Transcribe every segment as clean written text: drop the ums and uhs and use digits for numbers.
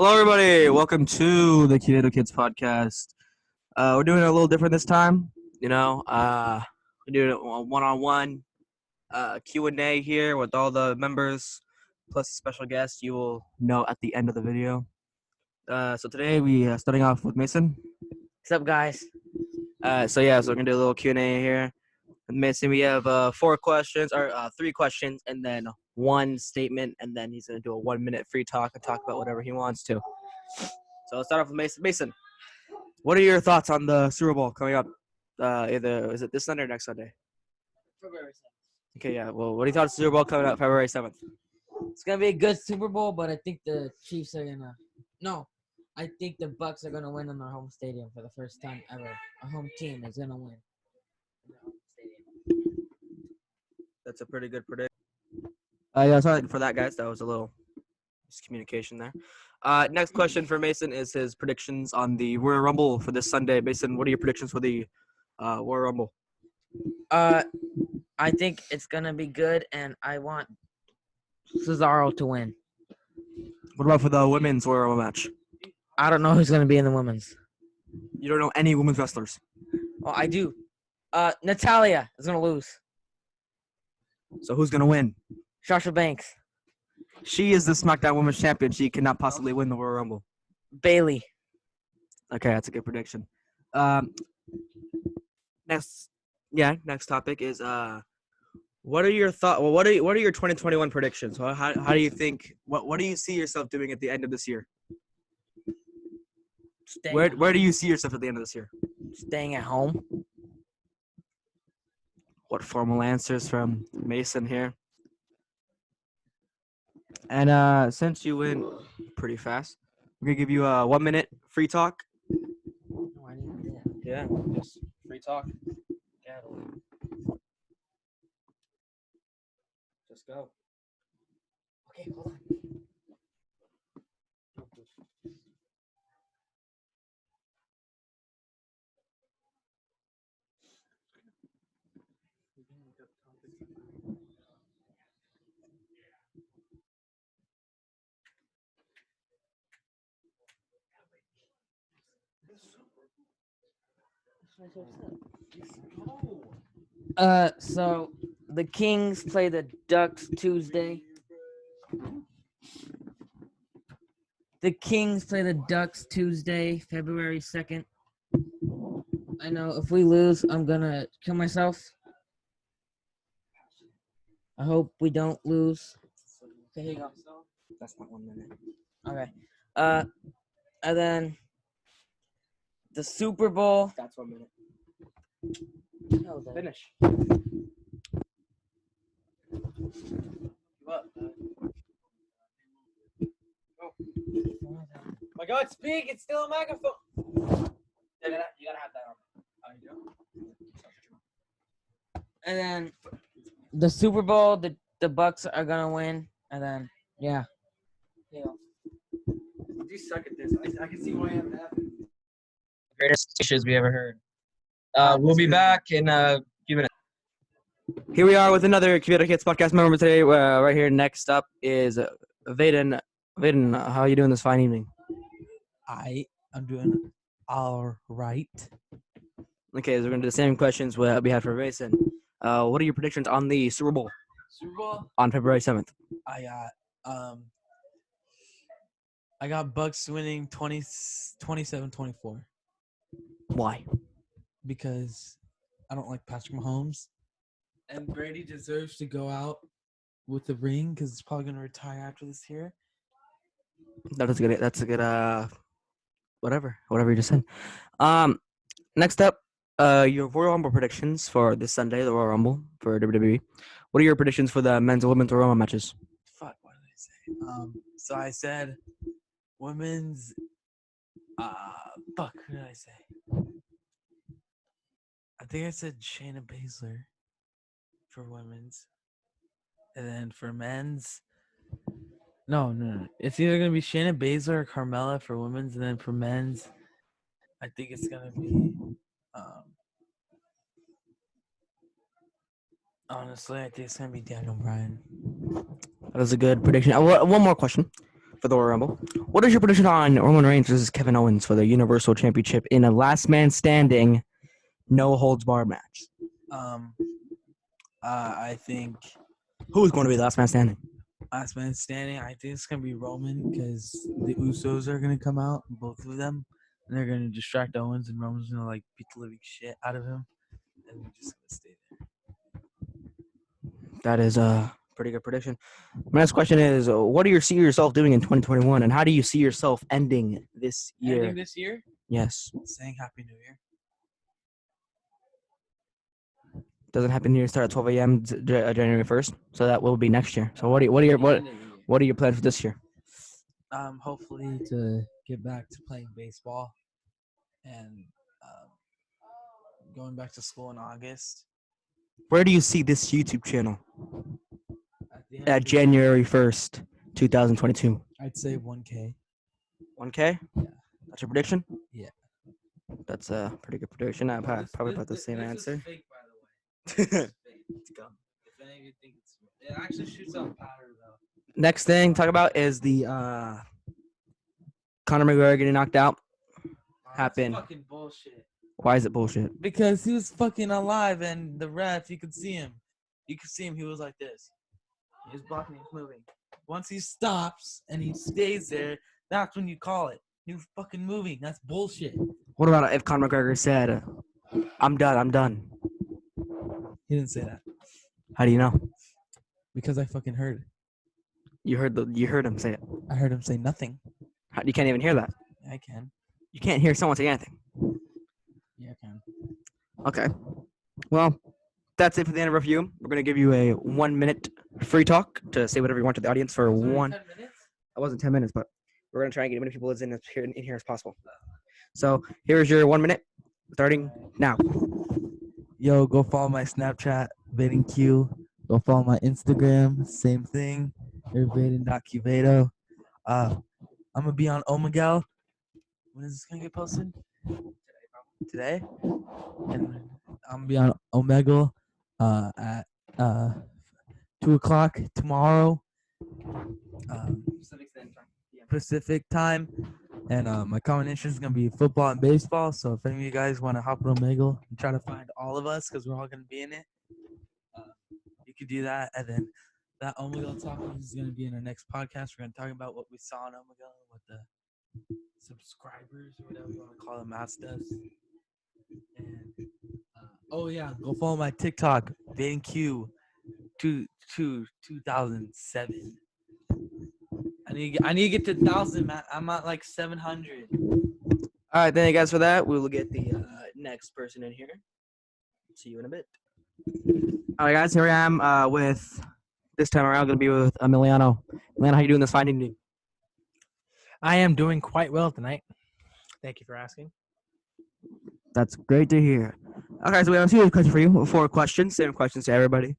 Hello, everybody. Welcome to the Quevedo Kids podcast. We're doing it a little different this time. We're doing a one-on-one Q&A here with all the members, plus a special guest you will know at the end of the video. So today we starting off with Mason. What's up, guys? So we're gonna do a little Q&A here. With Mason, we have 4 questions or 3 questions, and then 1 statement, and then he's gonna do a 1-minute free talk and talk about whatever he wants to. So let's start off with Mason. Mason, what are your thoughts on the Super Bowl coming up? Is it this Sunday or next Sunday? February 7th. Okay, yeah. Well, what do you thought of the Super Bowl coming up February 7th? It's gonna be a good Super Bowl, but I think the Chiefs are gonna. No, I think the Bucks are gonna win in their home stadium for the first time ever. A home team is gonna win in their home stadium. That's a pretty good prediction. Yeah, sorry for that, guys. That was a little miscommunication there. Next question for Mason is his predictions on the Royal Rumble for this Sunday. Mason, what are your predictions for the Royal Rumble? I think it's gonna be good, and I want Cesaro to win. What about for the women's Royal Rumble match? I don't know who's gonna be in the women's. You don't know any women's wrestlers. Well, I do. Natalia is gonna lose. So who's gonna win? Sasha Banks. She is the SmackDown Women's Champion. She cannot possibly win the Royal Rumble. Bailey. Okay, that's a good prediction. Next topic is what are your thoughts? Well, what are your 2021 predictions? How do you think? What do you see yourself doing at the end of this year? Where do you see yourself at the end of this year? Staying at home. What formal answers from Mason here? And since you went pretty fast, we're gonna give you a 1-minute free talk. Oh, I didn't do that. Yeah, just free talk. Just go. Okay, hold on. So the Kings play the Ducks Tuesday. The Kings play the Ducks Tuesday, February 2nd. I know if we lose, I'm gonna kill myself. I hope we don't lose. Okay, here you go. That's not 1 minute. Okay. And then the Super Bowl. That's 1 minute. No, Finish. What? Oh my God! Speak. It's still a microphone. You gotta have that on. Oh, you do? And then the Super Bowl, the Bucks are gonna win. And then yeah. You suck at this. I can see why I'm laughing. Greatest issues we ever heard. We'll be back in a few minutes. Here we are with another Quevedo Kids podcast member today. Right here, next up is Vaden. Vaden, how are you doing this fine evening? I'm doing all right. Okay, so we're gonna do the same questions we had for Mason. What are your predictions on the Super Bowl Super Bowl. on February 7th? I got Bucks winning 27-24 Why? because I don't like Patrick Mahomes, and Brady deserves to go out with the ring because he's probably gonna retire after this year. That's a good. Whatever you just said. Next up, your Royal Rumble predictions for this Sunday, the Royal Rumble for WWE. What are your predictions for the men's and women's Royal Rumble matches? Fuck, what did I say? So I said women's. Fuck, who did I say? I think I said Shayna Baszler for women's, and then for men's. No. It's either gonna be Shayna Baszler or Carmella for women's, and then for men's, I think it's gonna be. Honestly, I think it's gonna be Daniel Bryan. That was a good prediction. One more question. for the Royal Rumble. What is your prediction on Roman Reigns versus Kevin Owens for the Universal Championship in a last man standing, no holds barred match? I think Who's going to be the last man standing? last man standing. I think it's gonna be Roman because the Usos are gonna come out, both of them, and they're gonna distract Owens, and Roman's gonna like beat the living shit out of him, and we're just gonna stay there. That is a pretty good prediction. My next question is, what do you see yourself doing in 2021, and how do you see yourself ending this year? Ending this year, Yes. saying Happy New Year. Doesn't happen here. Start at 12 a.m. January 1st, so that will be next year. So what are your plans for this year? Hopefully to get back to playing baseball, and going back to school in August. Where do you see this YouTube channel At the end at of the year, January 1st, 2022? I'd say 1K. 1K? Yeah. That's your prediction? Yeah. That's a pretty good prediction. I probably put the same this answer. Is fake, by the way. This is fake. Let's go. If any of you think it actually shoots out powder though. Next thing to talk about is the Conor McGregor getting knocked out. Happened. That's fucking bullshit. Why is it bullshit? Because he was fucking alive, and the ref, you could see him. You could see him. He was like this. He was blocking. He was moving. Once he stops and he stays there, that's when you call it. He was fucking moving. That's bullshit. What about if Conor McGregor said, "I'm done. I'm done"? He didn't say that How do you know? because I fucking heard it. You heard him say it. I heard him say nothing. You can't even hear that. I can. You can't hear someone say anything. Yeah, I can. Okay. Well, that's it for the end of review. We're gonna give you a 1 minute free talk to say whatever you want to the audience for one. 10 minutes? That wasn't 10 minutes, but we're gonna try and get as many people in here as possible. So here's your 1 minute, starting now. Yo, go follow my Snapchat, VadenQ. Go follow my Instagram, same thing. Vaden.Quevedo. I'm gonna be on Omegle. When is this gonna get posted? Today. And I'm gonna be on Omegle at 2:00 tomorrow. Pacific time. And my combination is gonna be football and baseball. So if any of you guys want to hop on Omegle and try to find all of us, because we're all gonna be in it, you could do that. And then that Omegle talk is gonna be in our next podcast. We're gonna talk about what we saw on Omegle, what the subscribers or whatever you want to call them asked us. And oh yeah, go follow my TikTok, VadenQ 2007. I need to get to 1,000, man. I'm at like 700. All right, thank you guys for that. We will get the next person in here. See you in a bit. All right, guys, here I am with, this time around, going to be with Emiliano. Emiliano, how you doing this fine evening? I am doing quite well tonight. Thank you for asking. That's great to hear. Okay, so we have a few questions for you. 4 questions, same questions to everybody. Yes,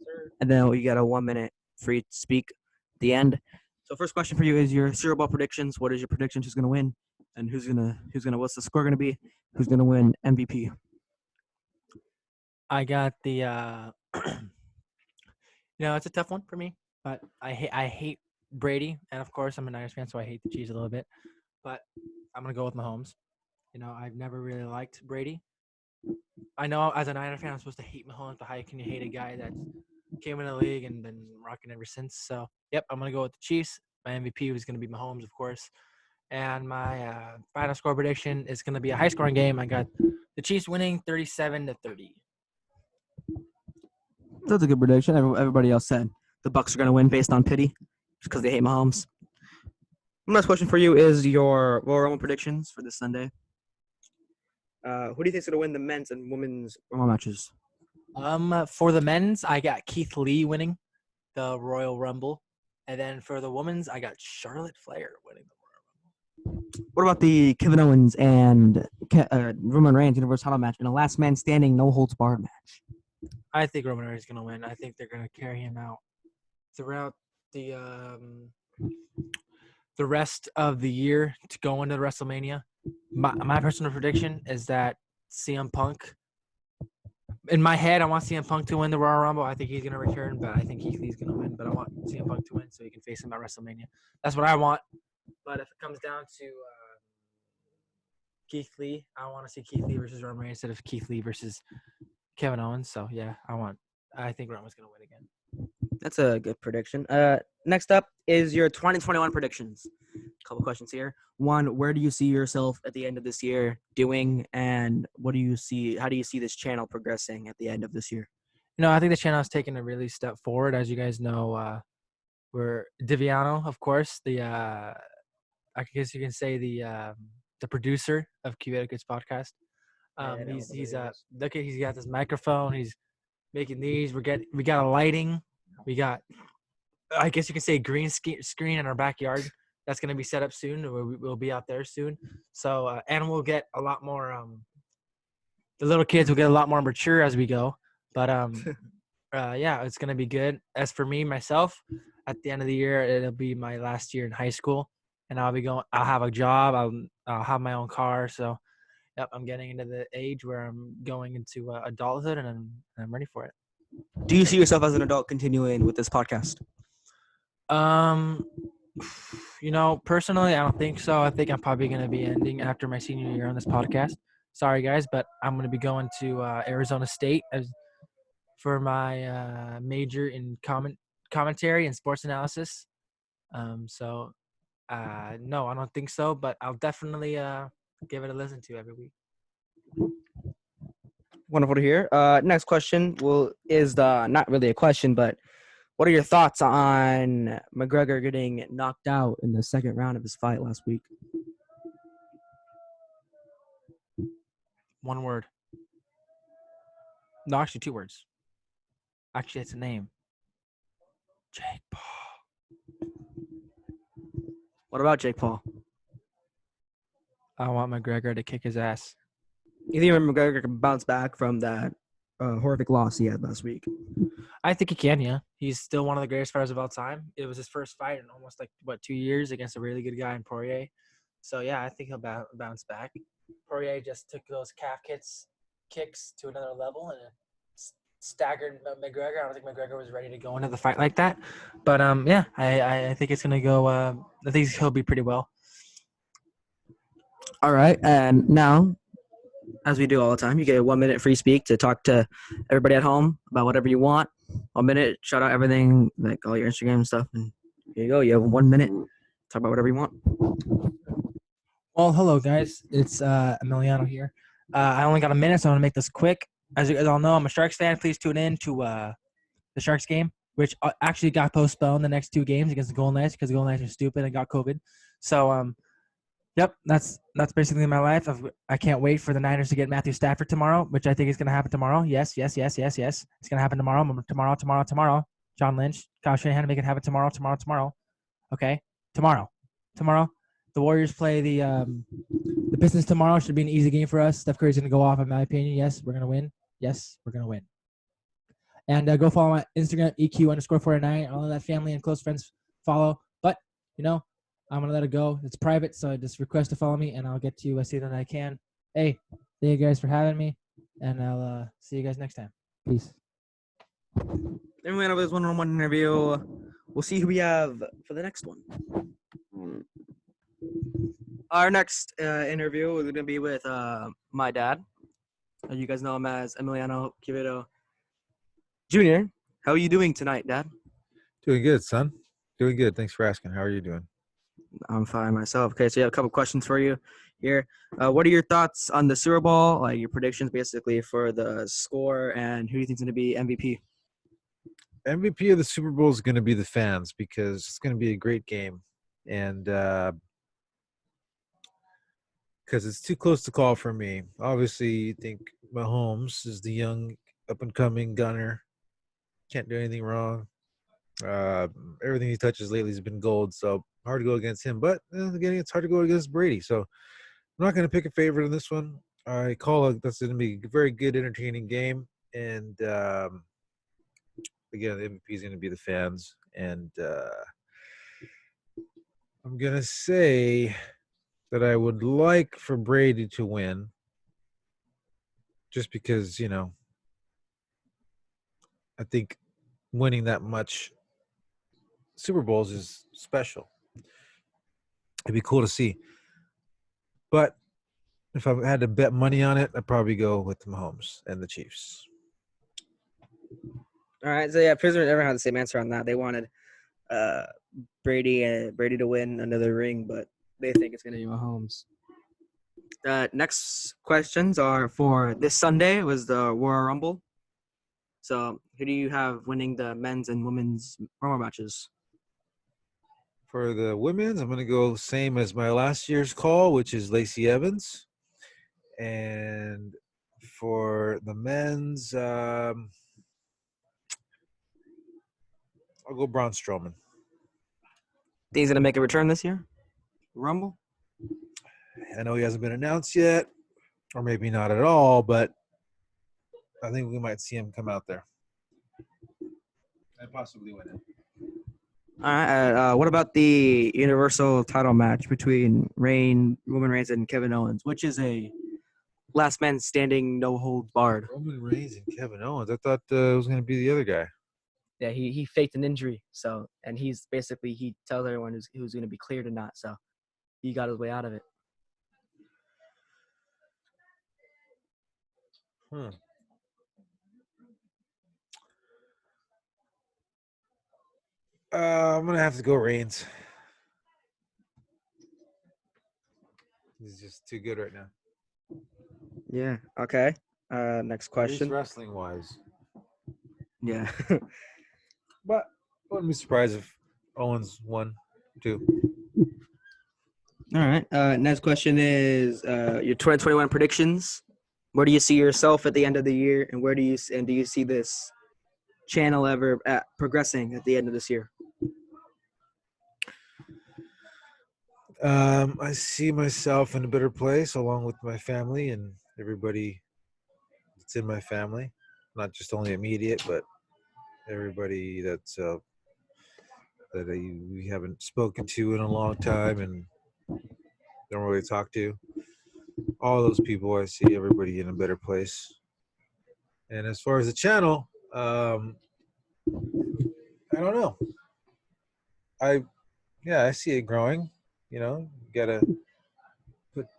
sir. And then we got a 1 minute free to speak at the end. So first question for you is your Super Bowl predictions. What is your predictions? Who's gonna win? And who's gonna what's the score gonna be? Who's gonna win MVP? I got the it's a tough one for me, but I hate Brady, and of course I'm a Niners fan, so I hate the Chiefs a little bit. But I'm gonna go with Mahomes. I've never really liked Brady. I know as a Niner fan I'm supposed to hate Mahomes, but how can you hate a guy that came in the league and been rocking ever since? So yep, I'm gonna go with the Chiefs. My MVP was gonna be Mahomes, of course. And my final score prediction is gonna be a high scoring game. I got the Chiefs winning 37-30. That's a good prediction. Everybody else said the Bucs are gonna win based on pity, just because they hate Mahomes. One last question for you is your Royal Rumble predictions for this Sunday. Who do you think is gonna win the men's and women's Rumble matches? For the men's, I got Keith Lee winning the Royal Rumble, and then for the women's, I got Charlotte Flair winning the Royal Rumble. What about the Kevin Owens and Roman Reigns Universal title match in a last man standing, no holds barred match? I think Roman Reigns is gonna win. I think they're gonna carry him out throughout the rest of the year to go into WrestleMania. My personal prediction is that CM Punk in my head, I want CM Punk to win the Royal Rumble. I think he's gonna return, but I think Keith Lee's gonna win. But I want CM Punk to win so he can face him at WrestleMania. That's what I want. But if it comes down to Keith Lee, I want to see Keith Lee versus Roman Reigns instead of Keith Lee versus Kevin Owens. So yeah, I think Roman's gonna win again. That's a good prediction. Next up is your 2021 predictions. A couple questions here. One, where do you see yourself at the end of this year doing, and what do you see? How do you see this channel progressing at the end of this year? I think the channel has taken a really step forward. As you guys know, we're Diviano, of course, I guess you can say the producer of Quevedo Kids podcast. He's got this microphone. He's making these. We got a lighting. We got, I guess you can say, a green screen in our backyard. That's going to be set up soon. We'll be out there soon. So, and we'll get a lot more. The little kids will get a lot more mature as we go. But yeah, it's going to be good. As for me, myself, at the end of the year, it'll be my last year in high school, and I'll have a job. I'll have my own car. So, yep, I'm getting into the age where I'm going into adulthood, and I'm ready for it. Do you see yourself as an adult continuing with this podcast? Personally, I don't think so. I think I'm probably going to be ending after my senior year on this podcast. Sorry, guys, but I'm going to be going to Arizona State for my major in commentary and sports analysis. No, I don't think so, but I'll definitely give it a listen to every week. Wonderful to hear. Next question is not really a question, but what are your thoughts on McGregor getting knocked out in the second round of his fight last week? One word. No, actually, two words. Actually, it's a name. Jake Paul. What about Jake Paul? I want McGregor to kick his ass. You think McGregor can bounce back from that horrific loss he had last week? I think he can, yeah. He's still one of the greatest fighters of all time. It was his first fight in almost 2 years against a really good guy in Poirier. So, yeah, I think he'll bounce back. Poirier just took those calf kicks to another level and staggered McGregor. I don't think McGregor was ready to go into the fight like that. But, yeah, I think it's going to go I think he'll be pretty well. All right, and now, as we do all the time, you get a 1 minute free speak to talk to everybody at home about whatever you want. 1 minute, shout out everything, like all your Instagram stuff, and here you go. You have 1 minute. Talk about whatever you want. Well, hello, guys. It's Emiliano here. I only got a minute, so I'm going to make this quick. As you guys all know, I'm a Sharks fan. Please tune in to the Sharks game, which actually got postponed the next 2 games against the Golden Knights because the Golden Knights are stupid and got COVID. So, yep, that's basically my life. I can't wait for the Niners to get Matthew Stafford tomorrow, which I think is going to happen tomorrow. Yes. It's going to happen tomorrow. Tomorrow. John Lynch, Kyle Shanahan, make it happen tomorrow. Okay, tomorrow. The Warriors play the Pistons tomorrow. Should be an easy game for us. Steph Curry's going to go off, in my opinion. Yes, we're going to win. And go follow my Instagram, EQ_49. All of that family and close friends follow. But, I'm going to let it go. It's private, so just request to follow me, and I'll get to you as soon as I can. Hey, thank you guys for having me, and I'll see you guys next time. Peace. Then we have this one-on-one interview. We'll see who we have for the next one. Our next interview is going to be with my dad. You guys know him as Emiliano Quevedo Jr. How are you doing tonight, Dad? Doing good, son. Doing good. Thanks for asking. How are you doing? I'm fine myself. Okay, so you have a couple questions for you here. What are your thoughts on the Super Bowl? Like your predictions, basically, for the score, and who do you think is going to be MVP? MVP of the Super Bowl is going to be the fans because it's going to be a great game, and because it's too close to call for me. Obviously, you think Mahomes is the young, up-and-coming gunner. Can't do anything wrong. Everything he touches lately has been gold, so hard to go against him. But again, it's hard to go against Brady. So I'm not going to pick a favorite in this one. I call it that's going to be a very good, entertaining game. And again, the MVP is going to be the fans. And I'm going to say that I would like for Brady to win just because, I think winning that much Super Bowls is special. It'd be cool to see. But if I had to bet money on it, I'd probably go with Mahomes and the Chiefs. All right, so yeah, prisoners never had the same answer on that. They wanted Brady to win another ring, but they think it's gonna be Mahomes. Next questions are for this Sunday was the Royal Rumble. So who do you have winning the men's and women's Rumble matches? For the women's, I'm going to go same as my last year's call, which is Lacey Evans. And for the men's, I'll go Braun Strowman. Think he's gonna make a return this year? Rumble? I know he hasn't been announced yet, or maybe not at all, but I think we might see him come out there and possibly win it. All right. What about the Universal title match between Roman Reigns and Kevin Owens, which is a last man standing, no holds barred? Roman Reigns and Kevin Owens. I thought it was going to be the other guy. Yeah, he faked an injury, and he tells everyone who's going to be cleared or not, so he got his way out of it. I'm going to have to go Reigns. He's just too good right now. Yeah. Okay. Next question. Wrestling wise. Yeah. But I wouldn't be surprised if Owens won too. All right. Next question is your 2021 predictions. Where do you see yourself at the end of the year, and do you see this channel ever progressing at the end of this year? I see myself in a better place along with my family and everybody that's in my family, not just only immediate, but everybody that's that we haven't spoken to in a long time and don't really talk to. All those people, I see everybody in a better place. And as far as the channel, I don't know. I see it growing. You know, you gotta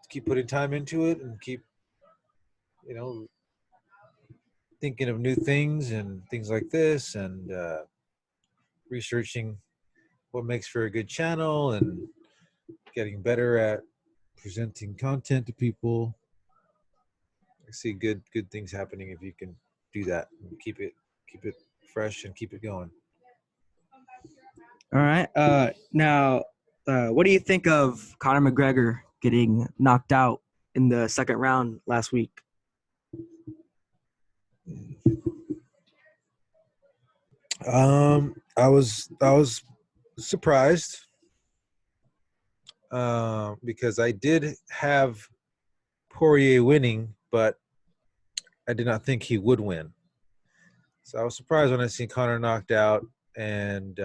keep putting time into it and keep, thinking of new things and things like this and researching what makes for a good channel and getting better at presenting content to people. I see good things happening if you can do that and keep it fresh and keep it going. All right. Now, what do you think of Conor McGregor getting knocked out in the second round last week? I was surprised because I did have Poirier winning, but I did not think he would win. So I was surprised when I seen Conor knocked out, and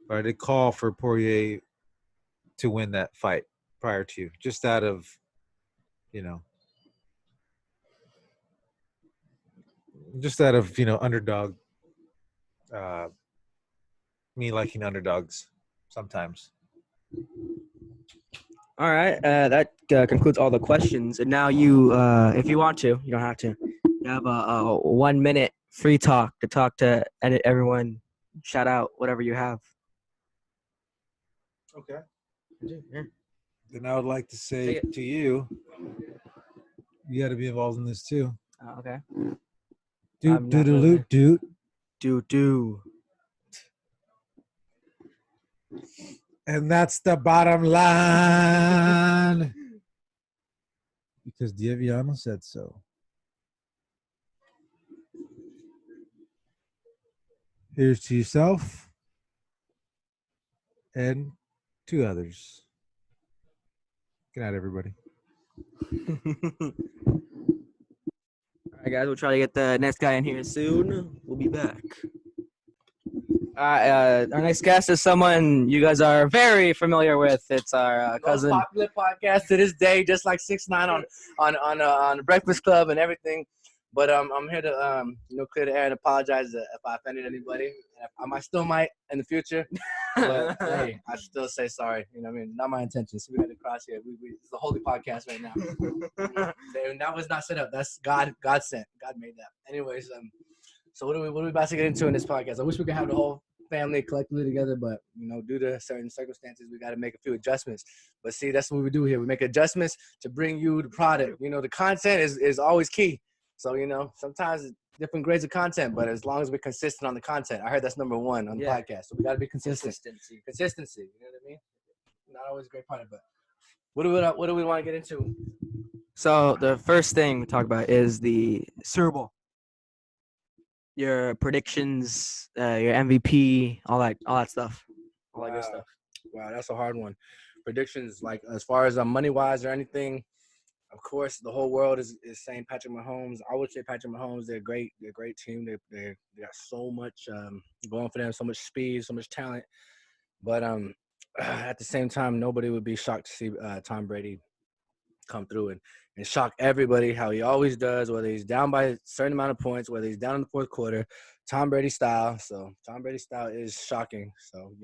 but I did call for Poirier to win that fight prior to, just out of, underdog. Me liking underdogs sometimes. All right. That concludes all the questions. And now you, if you want to, you don't have to. You have a 1 minute free talk to everyone. Shout out whatever you have. Okay. Yeah. Then I would like to say to you, you got to be involved in this too. Okay. Doot. And that's the bottom line. Because Emiliano said so. Here's to yourself and to others. Good night, everybody. All right, guys. We'll try to get the next guy in here soon. We'll be back. Our next guest is someone you guys are very familiar with. It's our cousin. Most popular podcast to this day, just like 6ix9ine on Breakfast Club and everything. But I'm here to clear the air and apologize if I offended anybody. I still might in the future, but hey, I still say sorry. You know what I mean? Not my intention. So we had to cross here. It's a holy podcast right now. That was not set up. That's God. God sent. God made that. Anyways, so what are we about to get into in this podcast? I wish we could have the whole family collectively together, but due to certain circumstances, we got to make a few adjustments. But see, that's what we do here. We make adjustments to bring you the product. The content is always key. So sometimes different grades of content, but as long as we're consistent on the content, I heard that's number one on the podcast. So we got to be consistent. Consistency. You know what I mean? Not always a great part, but what do we want to get into? So the first thing we talk about is the Super Bowl. Your predictions, your MVP, all that stuff. All that good stuff. Wow, that's a hard one. Predictions, like as far as money wise or anything, of course, the whole world is saying Patrick Mahomes. I would say Patrick Mahomes. They're great. They're a great team. They got so much going for them, so much speed, so much talent. But at the same time, nobody would be shocked to see Tom Brady come through and shock everybody how he always does, whether he's down by a certain amount of points, whether he's down in the fourth quarter, Tom Brady style. So Tom Brady style is shocking. So,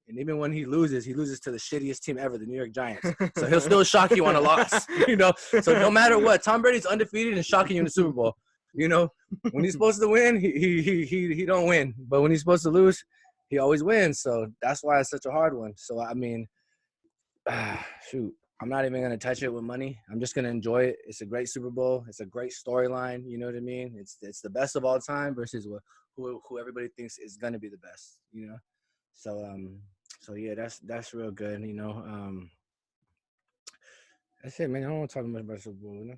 and even when he loses to the shittiest team ever, the New York Giants. So he'll still shock you on a loss, So no matter what, Tom Brady's undefeated and shocking you in the Super Bowl. When he's supposed to win, he don't win. But when he's supposed to lose, he always wins. So that's why it's such a hard one. So, I mean, shoot. I'm not even going to touch it with money. I'm just going to enjoy it. It's a great Super Bowl. It's a great storyline. You know what I mean? It's the best of all time versus who everybody thinks is going to be the best, So yeah, that's real good, That's it, man. I don't want to talk much about Super Bowl,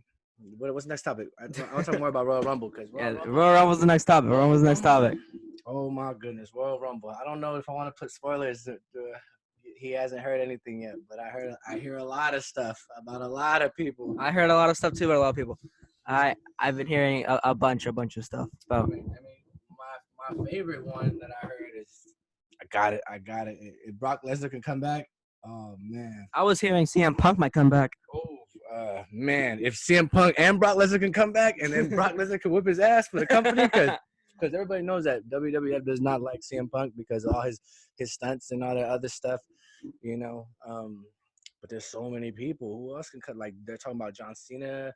What's the next topic? I want to talk more about Royal Rumble because Royal Rumble's the next topic. Oh my goodness, Royal Rumble. I don't know if I want to put spoilers. He hasn't heard anything yet, but I hear a lot of stuff about a lot of people. I heard a lot of stuff too about a lot of people. I've been hearing a bunch of stuff about. I mean, my favorite one that I heard is I got it. If Brock Lesnar can come back, oh man. I was hearing CM Punk might come back. Oh man, if CM Punk and Brock Lesnar can come back, and then Brock Lesnar can whip his ass for the company, because everybody knows that WWF does not like CM Punk because of all his stunts and all that other stuff. But there's so many people. Who else can cut? Like they're talking about John Cena, they're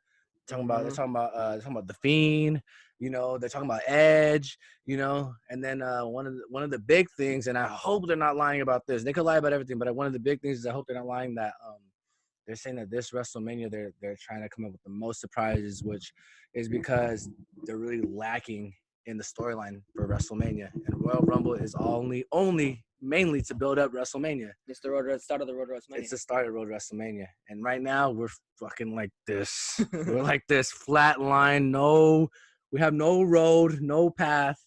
talking about The Fiend. They're talking about Edge. And then one of the big things, and I hope they're not lying about this. They could lie about everything, but one of the big things is I hope they're not lying that they're saying that this WrestleMania they're trying to come up with the most surprises, which is because they're really lacking in the storyline for WrestleMania, and Royal Rumble is only mainly to build up WrestleMania. It's the start of the road to WrestleMania. It's the start of Road to WrestleMania, and right now we're fucking like this. We're like this flat line. We have no road, no path.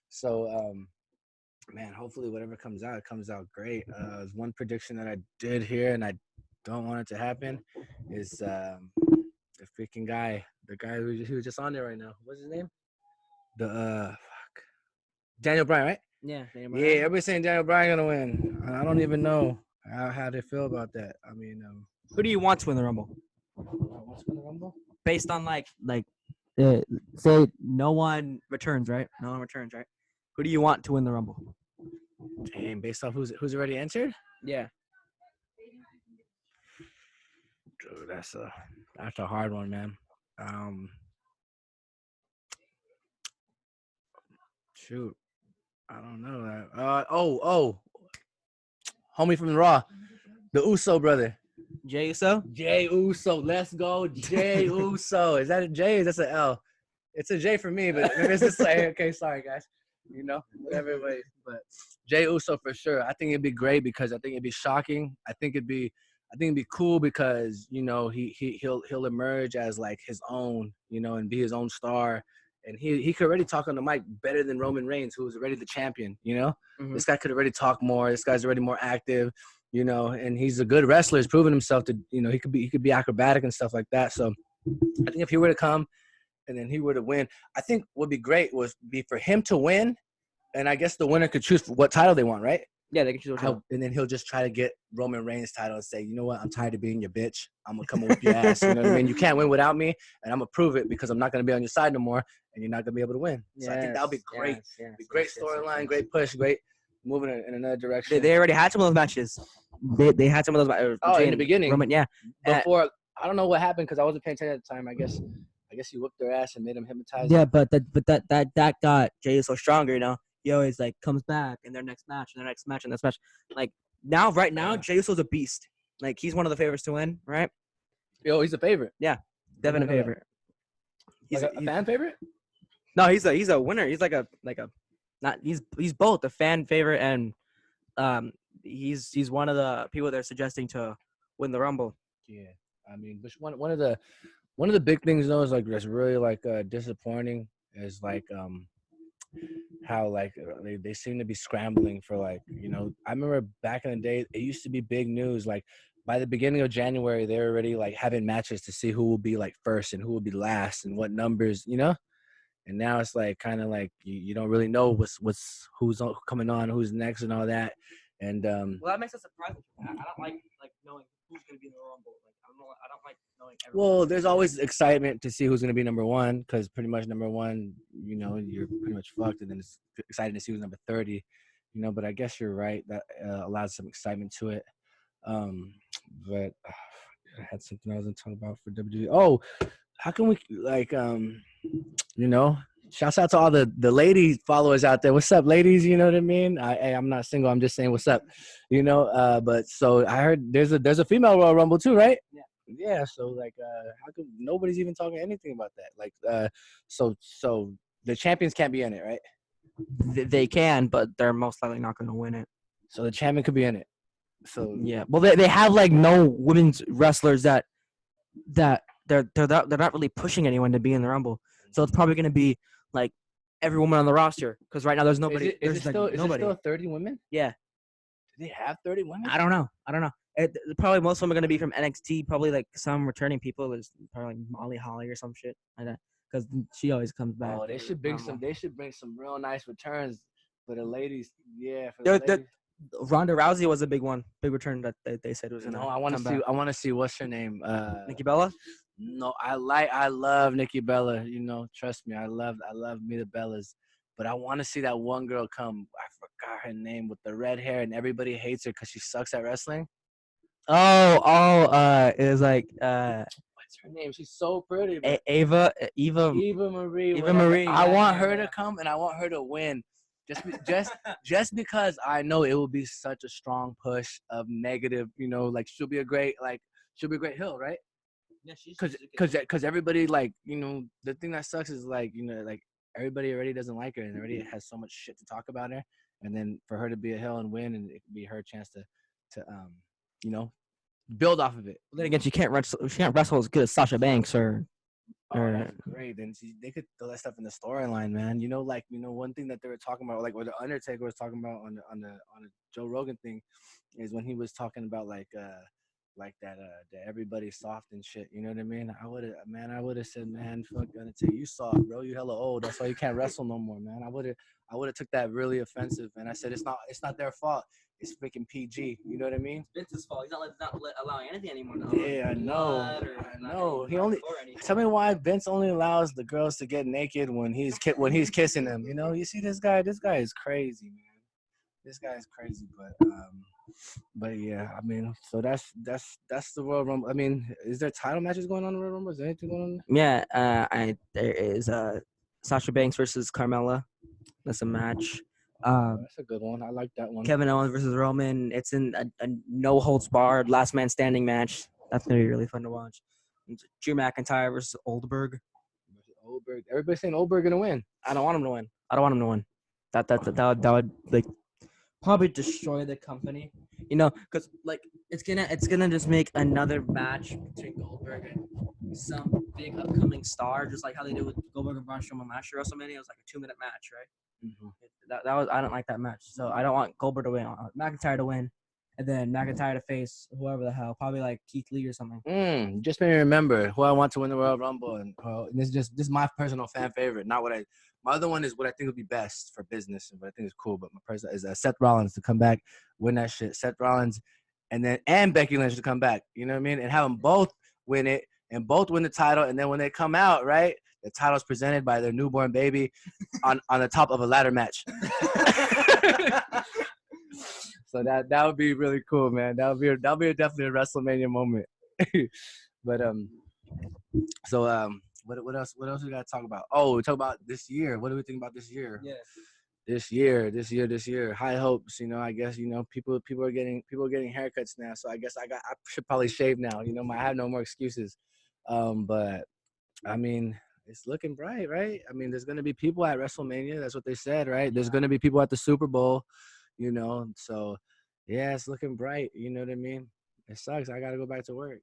So, man, hopefully whatever comes out, it comes out great. One prediction that I did hear, and I don't want it to happen, is the freaking guy, the guy who was just on there right now. What's his name? Daniel Bryan, right? Yeah, Yeah, everybody's saying Daniel Bryan gonna win. I don't even know how they feel about that. I mean, who do you want to win the Rumble? What's win the Rumble? Based on say no one returns, right? No one returns, right? Who do you want to win the Rumble? Damn, based off who's already entered? Yeah. Dude, that's a hard one, man. Shoot, I don't know. Homie from the Raw, the Uso brother, Jey Uso. Jey Uso, let's go, Jey Uso. Is that a J? Is that an L? It's a J for me, but maybe it's just like, okay, sorry guys, whatever. But Jey Uso for sure. I think it'd be great because I think it'd be shocking. I think it'd be cool because he'll emerge as like his own, and be his own star. And he could already talk on the mic better than Roman Reigns, who was already the champion, Mm-hmm. This guy could already talk more. This guy's already more active, and he's a good wrestler. He's proven himself to, he could be acrobatic and stuff like that. So I think if he were to come and then he were to win, I think what would be great would be for him to win. And I guess the winner could choose what title they want, right? Yeah, they can choose whichever. And then he'll just try to get Roman Reigns' title and say, you know what? I'm tired of being your bitch. I'm gonna come and whip your ass. You know what I mean? You can't win without me, and I'm gonna prove it because I'm not gonna be on your side no more, and you're not gonna be able to win. So I think that'll be great. Great storyline, great push, great moving in another direction. They already had some of those matches. They had some of those. In the beginning, Roman, yeah. Before I don't know what happened because I wasn't paying attention at the time. I guess he whooped their ass and made them hypnotized. Yeah, but that got Jey so stronger. You know, he always like comes back in their next match, and their next match, and this match. Like right now, Jey Uso's a beast. Like he's one of the favorites to win, right? Yo, he's a favorite. Yeah, definite favorite. He's a fan favorite. No, he's a winner. He's like a not he's both a fan favorite and he's one of the people they're suggesting to win the Rumble. Yeah, I mean, but one of the big things though is like that's really like disappointing is like how like they seem to be scrambling for like, you know, I remember back in the day it used to be big news like by the beginning of January they're already like having matches to see who will be like first and who will be last and what numbers, you know. And now it's like kind of like you don't really know who's coming on, who's next, and all that. And well, that makes it surprising. I don't like knowing who's gonna be in the Rumble. Like I don't like knowing. Well, there's always excitement to see who's gonna be number one because pretty much number one, you know, you're pretty much fucked, and then it's exciting to see who's number 30. You know, but I guess you're right. That allows some excitement to it. But I had something I was gonna talk about for WWE. Oh, how can we like you know, shouts out to all the lady followers out there. What's up, ladies? You know what I mean? I'm not single. I'm just saying what's up. You know, but so I heard there's a female Royal Rumble too, right? Yeah. Yeah. So like, how come nobody's even talking anything about that? Like, so the champions can't be in it, right? They can, but they're most likely not gonna win it. So the champion could be in it. So yeah. Well, they have like no women's wrestlers that they're not really pushing anyone to be in the Rumble. So it's probably going to be like every woman on the roster because right now there's nobody. Is it still 30 women? Yeah. Do they have 30 women? I don't know. Probably most of them are going to be from NXT. Probably like some returning people. There's probably like Molly Holly or some shit like that because she always comes back. Oh, they should bring some. They should bring some real nice returns for the ladies. Yeah, for the the ladies. Ronda Rousey was a big big return that they said was. No, I want to see. I want to see what's her name. Nikki Bella. No, I love Nikki Bella. You know, trust me, I love me the Bellas. But I want to see that one girl come. I forgot her name with the red hair, and everybody hates her because she sucks at wrestling. It was like what's her name? She's so pretty. Eva Marie. I want her to come, and I want her to win. Just because I know it will be such a strong push of negative. You know, like she'll be a great heel, right? Yeah, because everybody like, you know, the thing that sucks is like, you know, like everybody already doesn't like her and already has so much shit to talk about her, and then for her to be a heel and win, and it could be her chance to you know, build off of it. Well, then again, she can't wrestle as good as Sasha Banks or. That's great. Then they could throw that stuff in the storyline, man. You know, like, you know, one thing that they were talking about, like what the Undertaker was talking about on the Joe Rogan thing, is when he was talking about like that everybody's soft and shit. You know what I mean? I would have said, man, fuck Undertaker, you soft, bro. You hella old. That's why you can't wrestle no more, man. I would have took that really offensive, and I said it's not their fault. It's freaking PG. You know what I mean? Vince's fault. He's not allowing anything anymore. Yeah, I know. He only tell me why Vince only allows the girls to get naked when he's kissing them. You know, you see this guy. This guy is crazy, man. This guy is crazy, but yeah, I mean, so that's the Royal Rumble. I mean, is there title matches going on in the Royal Rumble? Is there anything going on? Yeah, there is Sasha Banks versus Carmella. That's a match. That's a good one. I like that one. Kevin Owens versus Roman. It's in a no holds barred last man standing match. That's gonna be really fun to watch. Drew McIntyre versus Oldberg. Everybody's saying Oldberg gonna win. I don't want him to win. That would like probably destroy the company. You know, because like it's gonna just make another match between Goldberg and some big upcoming star, just like how they did with Goldberg and Braun Strowman last year. WrestleMania, it was like a 2-minute match, right? Mm-hmm. That was I don't like that match, so I don't want Goldberg to win. I want McIntyre to win, and then McIntyre to face whoever the hell, probably like Keith Lee or something. Just made me remember who I want to win the Royal Rumble, and this is my personal fan favorite. Not what my other one is what I think would be best for business and what I think is cool. But my personal is Seth Rollins to come back, win that shit. Seth Rollins, and Becky Lynch to come back. You know what I mean? And have them both win it and both win the title. And then when they come out, right, the title's presented by their newborn baby on the top of a ladder match. So that would be really cool, man. That'll be definitely a WrestleMania moment. But what else we gotta talk about? Oh, we talk about this year. What do we think about this year? Yeah. This year. High hopes, you know. I guess, you know, people are getting haircuts now. So I guess I should probably shave now. You know, I have no more excuses. But I mean, it's looking bright, right? I mean, there's gonna be people at WrestleMania. That's what they said, right? There's gonna be people at the Super Bowl. You know, so yeah, it's looking bright. You know what I mean? It sucks. I gotta go back to work.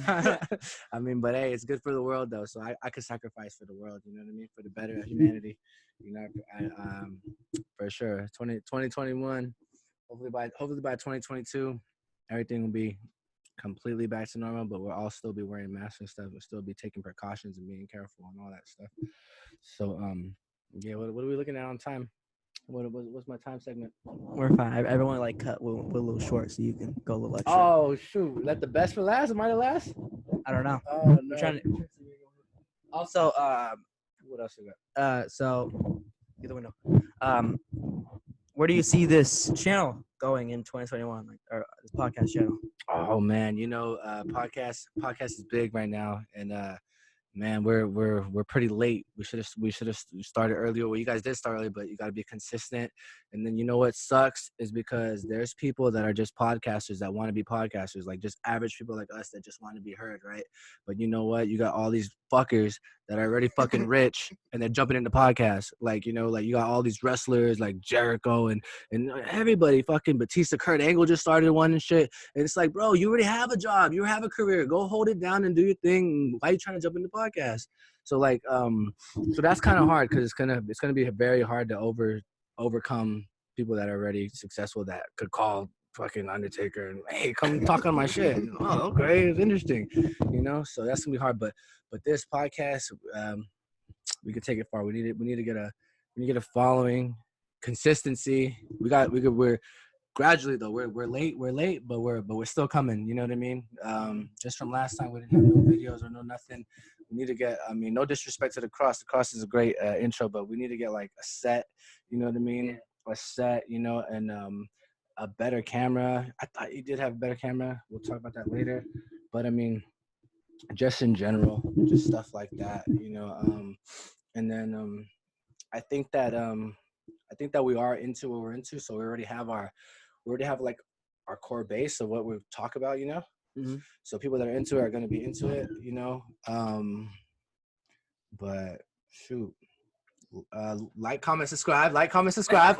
I mean, but hey, it's good for the world though. So I could sacrifice for the world. You know what I mean? For the better of humanity. You know, for sure. 2021. Hopefully by 2022, everything will be completely back to normal. But we'll all still be wearing masks and stuff. We'll still be taking precautions and being careful and all that stuff. So yeah. What are we looking at on time? What's my time segment? We're fine. Everyone like cut with a little short so you can go a little extra. Oh shoot! Let the best for last. Am I the last? I don't know. Oh We're no. trying to. Also, What else you got? so get the window. Where do you see this channel going in 2021, like, or this podcast channel? Oh man, you know, podcast is big right now, and man, we're pretty late. We should have started earlier. Well, you guys did start early, but you got to be consistent. And then you know what sucks is because there's people that are just podcasters that want to be podcasters, like just average people like us that just want to be heard, right? But you know what? You got all these fuckers that are already fucking rich and they're jumping into podcasts. Like, you know, like you got all these wrestlers like Jericho and everybody, fucking Batista, Kurt Angle just started one and shit. And it's like, bro, you already have a job, you have a career. Go hold it down and do your thing. Why are you trying to jump into podcasts? So like, so that's kind of hard because it's gonna be very hard to overcome people that are already successful that could call fucking Undertaker and hey, come talk on my shit. Oh, okay, it's interesting, you know. So that's gonna be hard. But this podcast, we could take it far. We need to get a following, consistency. We're gradually though. We're late, but we're still coming. You know what I mean? Just from last time, we didn't have no videos or no nothing. We need to get. I mean, no disrespect to the Cross. The Cross is a great intro, but we need to get like a set. You know what I mean? A set. You know, and a better camera. I thought you did have a better camera. We'll talk about that later. But I mean, just in general, just stuff like that. You know, and then I think that we are into what we're into. So we already have like our core base of what we talk about, you know? Mm-hmm. So people that are into it are going to be into it, you know? But shoot, like, comment, subscribe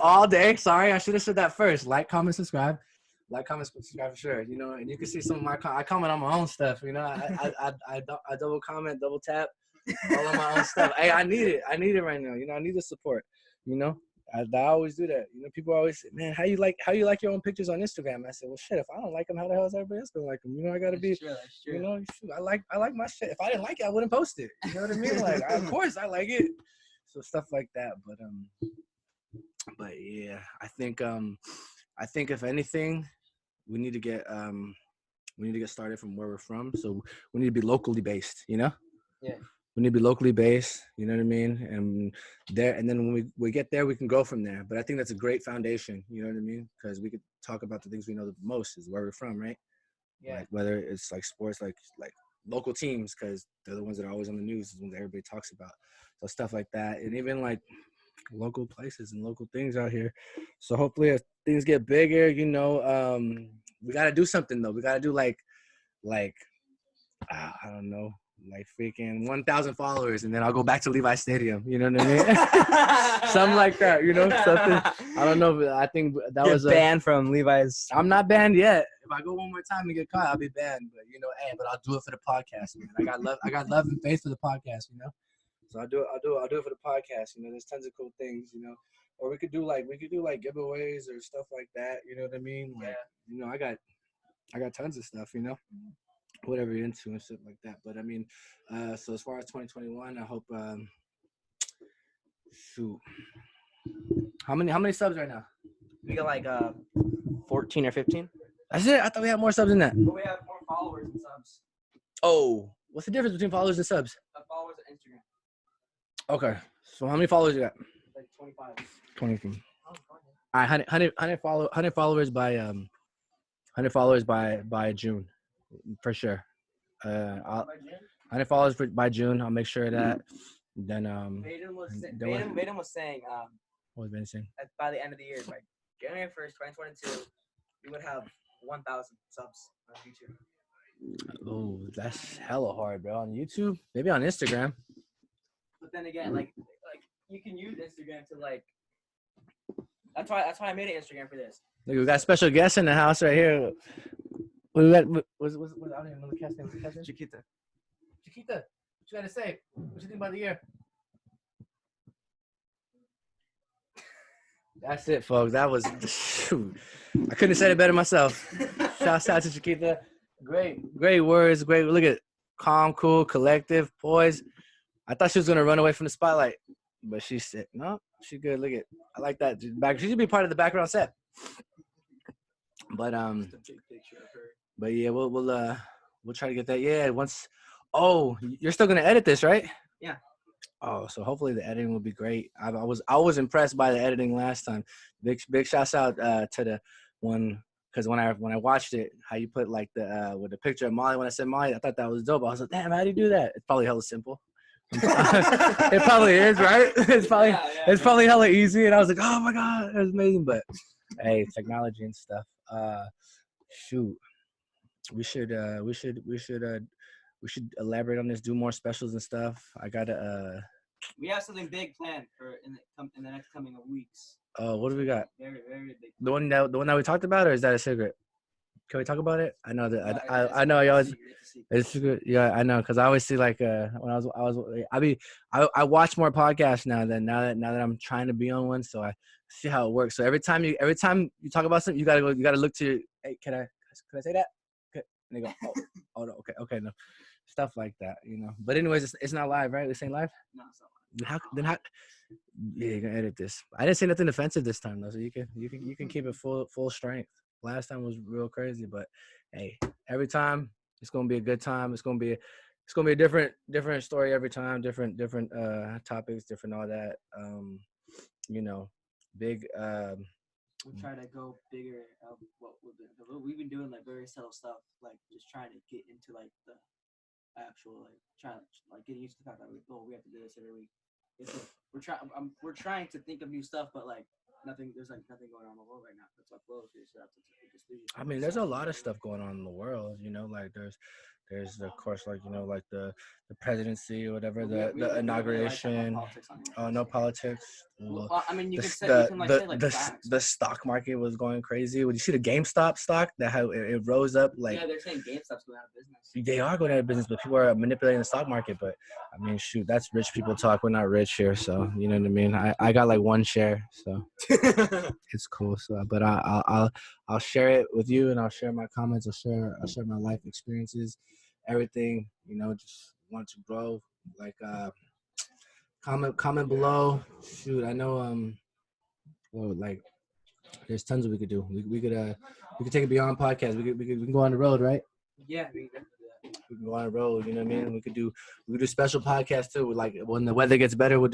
all day. Sorry, I should have said that first. Like, comment, subscribe for sure, you know? And you can see some of my, I comment on my own stuff, you know? I double comment, double tap all of my own stuff. Hey, I need it right now. You know, I need the support, you know? I always do that. You know, people always say, man, how you like your own pictures on Instagram? I said, well, shit, if I don't like them, how the hell is everybody else gonna like them? You know, I gotta be, That's true. you know, shoot, I like my shit. If I didn't like it, I wouldn't post it. You know what I mean? Like, of course I like it. So stuff like that. But yeah, I think if anything, we need to get started from where we're from. So we need to be locally based, you know? Yeah. We need to be locally based, you know what I mean? And then when we get there, we can go from there. But I think that's a great foundation, you know what I mean? Because we could talk about the things we know the most is where we're from, right? Yeah. Like whether it's like sports, like local teams, because they're the ones that are always on the news, is when everybody talks about. So stuff like that, and even like local places and local things out here. So hopefully, as things get bigger, you know, we got to do something though. We got to do like I don't know. Like freaking 1,000 followers, and then I'll go back to Levi Stadium. You know what I mean? Something like that. You know, something. I don't know, but I think that was banned from Levi's. I'm not banned yet. If I go one more time and get caught, I'll be banned. But you know, hey, but I'll do it for the podcast, man. I got love and faith for the podcast. You know, so I'll do it for the podcast. You know, there's tons of cool things. You know, or we could do like giveaways or stuff like that. You know what I mean? Like, you know, I got tons of stuff. You know, whatever you're into and stuff like that. But I mean, so as far as 2021, I hope. Shoot, how many subs right now? We got like 14 or 15. That's it. I thought we had more subs than that. But we have more followers and subs. Oh, what's the difference between followers and subs? Followers on Instagram. Okay, so how many followers you got? Like 25. 23. All right, 100 followers by 100 followers by June, for sure. 100 followers by June. I'll make sure of that. Then Vaden was saying what was Ben saying? that by the end of the year, by January 1st, 2022, we would have 1,000 subs on YouTube. Oh, that's hella hard, bro. On YouTube, maybe on Instagram. But then again, like you can use Instagram to like. That's why I made an Instagram for this. Look, we got special guests in the house right here. We got was I don't even know the cast name. Chiquita. Chiquita, what you gotta say? What you think about the year? That's it, folks. That was shoot. I couldn't have said it better myself. Shouts out to Chiquita. Great words. Great. Look at calm, cool, collective, poised. I thought she was gonna run away from the spotlight, but she said no. She good. Look at. I like that. She should be part of the background set. But yeah, we'll try to get that. Yeah, once. Oh, you're still gonna edit this, right? Yeah. Oh, so hopefully the editing will be great. I was impressed by the editing last time. Big shouts out to the one because when I watched it, how you put like the with the picture of Molly. When I said Molly, I thought that was dope. I was like, damn, how do you do that? It's probably hella simple. It probably is, right? It's probably hella easy. And I was like, oh my god, that's amazing. But hey, technology and stuff. Shoot, we should elaborate on this. Do more specials and stuff. I gotta. We have something big planned for in the next coming weeks. Oh, what do we got? Very, very big. The one that we talked about, or is that a secret? Can we talk about it? I know that I know you always. It's secret. Yeah, I know because I always see like when I watch more podcasts now that I'm trying to be on one, so I see how it works. So every time you talk about something, you gotta look to. Hey, can I say that? Okay. And they go, oh no, okay, no, stuff like that, you know. But anyways, it's not live, right? This ain't live. No, it's not live. Then how? Yeah, you're gonna edit this. I didn't say nothing offensive this time though, so you can keep it full strength. Last time was real crazy, but hey, every time it's gonna be a good time. It's gonna be a different story every time, different topics, different all that. You know, big. We'll try to go bigger. We've been doing like very subtle stuff, like just trying to get into like the actual getting used to the fact that we have to do this every week. We're trying to think of new stuff, but like there's nothing going on in the world right now. That's what flows. I mean, there's a lot of stuff going on in the world, you know, like there's of course like, you know, like the presidency or whatever, the inauguration. Oh, no politics. Well, I mean, you can say the stock market was going crazy. Would you see the GameStop stock that how it rose up like? Yeah, they're saying GameStop's going out of business. They are going out of business, but people are manipulating the stock market. But I mean, shoot, that's rich people talk. We're not rich here, so you know what I mean. I got like one share, so it's cool. So, but I'll share it with you, and I'll share my comments. I'll share my life experiences, everything. You know, just want to grow. Like comment below. Shoot, I know well, like there's tons of we could do. We could take it beyond podcast. We can go on the road, right? Yeah, we can go on the road, you know what I mean? We could do special podcasts too. Like when the weather gets better, we'll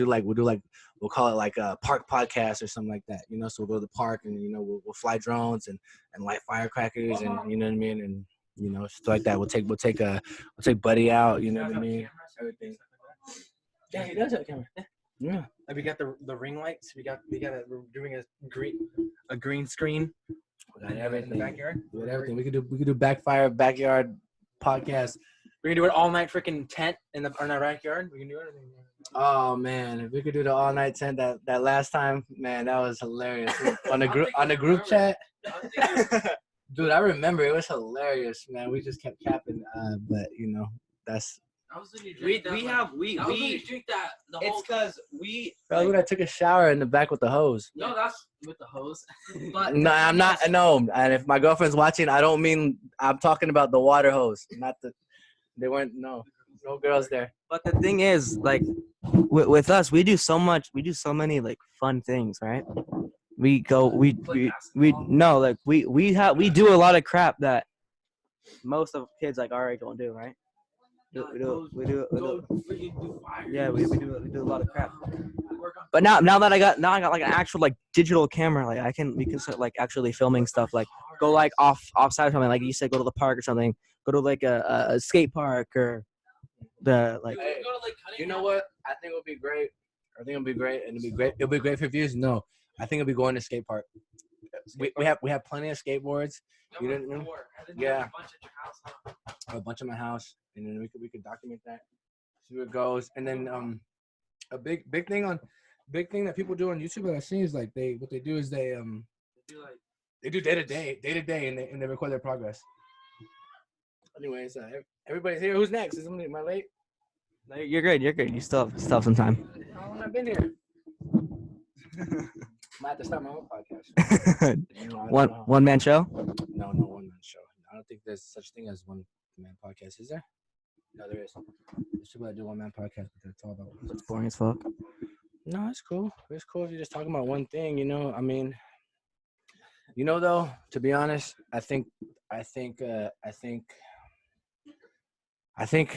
call it like a park podcast or something like that. You know, so we'll go to the park and you know we'll fly drones and light firecrackers and you know what I mean, and you know stuff like that. We'll take Buddy out. You know what I mean? Everything. Yeah, he does have a camera. Yeah. Like we got the ring lights. We're doing a green screen. We got everything. In the backyard. We got everything. We could do backfire backyard podcast. We're gonna do an all night freaking tent in our backyard. We can do anything. Oh man, if we could do the all night tent that last time, man, that was hilarious. on the group chat. Dude, I remember it was hilarious, man. We just kept capping, but you know, that's We have we drink that the it's because we Bro, when I took a shower in the back with the hose. No, that's with the hose. But No, I'm not. No, and if my girlfriend's watching, I don't mean I'm talking about the water hose, not the. They weren't. No girls there. but the thing is like with us we do so many like fun things, right? We go we no like we do a lot of crap that most of kids like our age don't do, right? We do yeah, we do a lot of crap. But now that I got like an actual like digital camera, like we can start like actually filming stuff, like go like offside or something, like you said, go to the park or something, go to like a skate park or the like. Hey, you know what? I think it'll be great. I think it'll be great, and it'll be great for views. No, I think it'll be going to skate park. We have plenty of skateboards. You didn't know? Yeah. A bunch at my house, and then we could document that, see where it goes, and then a big thing that people do on YouTube that I've seen is like they do day to day, and they record their progress. Anyways, everybody's here. Who's next? Am I late? No, you're good. You still have some time. How long I've been here? I might have to start my own podcast. One man show. No, one man show. I don't think there's such thing as one man podcast. Is there? No, there is. There's people that do one man podcast, but it's all about. It's boring as fuck. No, it's cool. It's cool if you're just talking about one thing. You know, I mean, though, to be honest, I think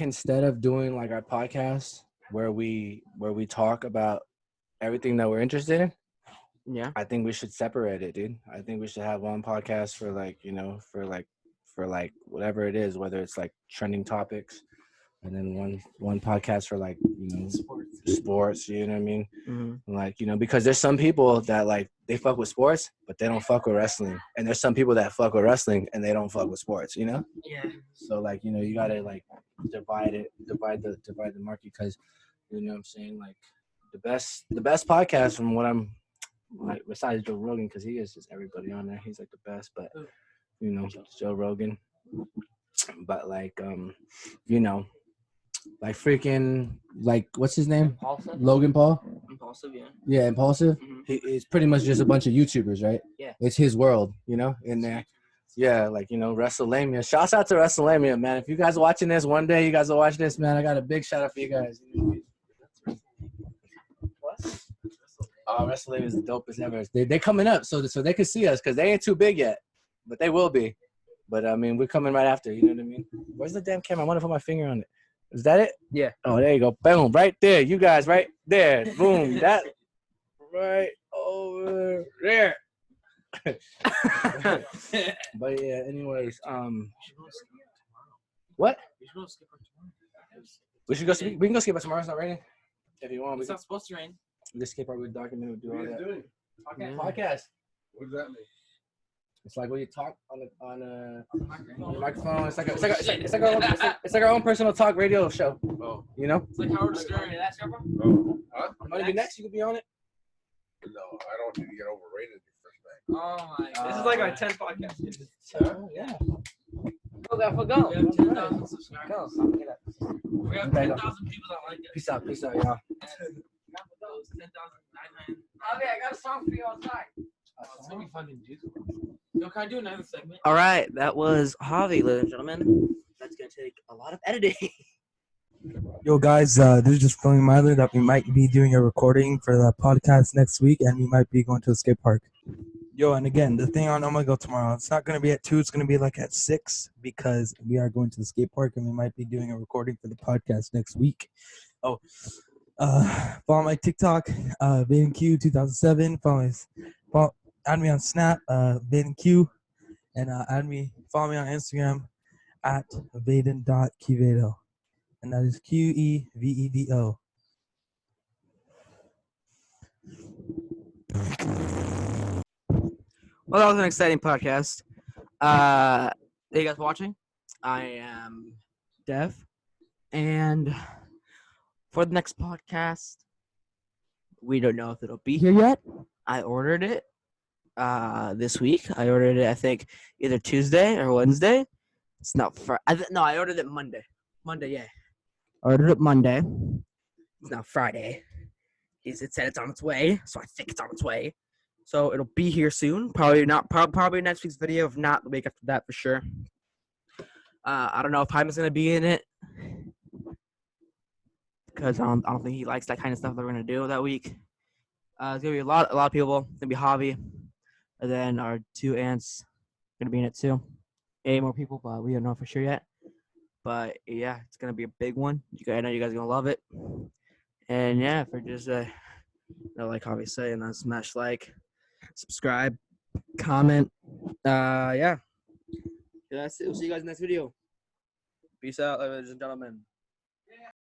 instead of doing like our podcast where we talk about everything that we're interested in, yeah, I think we should separate it, dude. I think we should have one podcast for for whatever it is, whether it's like trending topics, and then one podcast for like sports. You know what I mean? Mm-hmm. Like because there's some people that like they fuck with sports, but they don't fuck with wrestling, and there's some people that fuck with wrestling and they don't fuck with sports. You know? Yeah. So like you gotta like divide the market, because you know what I'm saying, like the best podcast from what I'm like, besides Joe Rogan, because he is just everybody on there, he's like the best, but Joe Rogan, but like like freaking like what's his name? Impulsive. Logan Paul. Impulsive, yeah. Yeah, Impulsive. Mm-hmm. It's pretty much just a bunch of YouTubers, right? Yeah. It's his world, in there. Yeah, like WrestleMania. Shouts out to WrestleMania, man. If you guys are watching this one day, you guys will watch this, man. I got a big shout out for you guys. What? Oh, WrestleMania is the dopest ever. They're coming up, so they can see us, because they ain't too big yet, but they will be. But I mean, we're coming right after. You know what I mean? Where's the damn camera? I want to put my finger on it. Is that it? Yeah. Oh, there you go. Boom, right there. You guys, right there. Boom. That right over there. But yeah. Anyways, what? We should go. We can go skip it tomorrow. It's not raining. If you want, It's not supposed to rain. we can skip our document. We'll do all that. doing? Okay. Podcast. What does that mean? It's like when you talk on a microphone. It's like our own personal talk radio show. Oh. You know? It's like Howard Stern. Oh. Huh? You want to be next? You could be on it. No, I don't need to get overrated the first Oh my god. This is like our 10th podcast. So, yeah. Go, go. We have 10,000 subscribers. Go. We have 10,000 people that like it. Peace out, y'all. Those 10,900. Okay, I got a song for you outside. It's gonna be fucking juicy. Yo, can I do another segment? All right, that was Javi, ladies and gentlemen. That's gonna take a lot of editing. Yo, guys, this is just filling Myler that we might be doing a recording for the podcast next week, and we might be going to a skate park. Yo, and again, the thing on Omegle tomorrow, it's not going to be at 2, it's going to be like at 6, because we are going to the skate park, and we might be doing a recording for the podcast next week. Oh, follow my TikTok, VadenQ2007. Add me on Snap, VadenQ, and follow me on Instagram at Vaden.Quevedo. And that is Quevedo. Well, that was an exciting podcast. Are you guys watching? I am Dev. And for the next podcast, we don't know if it'll be here yet. I ordered it this week. I ordered it, I think, either Tuesday or Wednesday. It's not for... I ordered it Monday. Monday, yeah. ordered it Monday. It's now Friday. It said it's on its way, so I think it's on its way. So it'll be here soon. Probably not. Probably next week's video, if not the week after that for sure. I don't know if Hyman's gonna be in it because I don't think he likes that kind of stuff that we're gonna do that week. It's gonna be a lot of people. It's gonna be Javi, and then our 2 aunts gonna be in it too. 8 more people, but we don't know for sure yet. But yeah, it's gonna be a big one. I know you guys are gonna love it. And yeah, for just like Javi saying, smash like, subscribe, comment. Yeah. That's it. We'll see you guys in the next video. Peace out, ladies and gentlemen.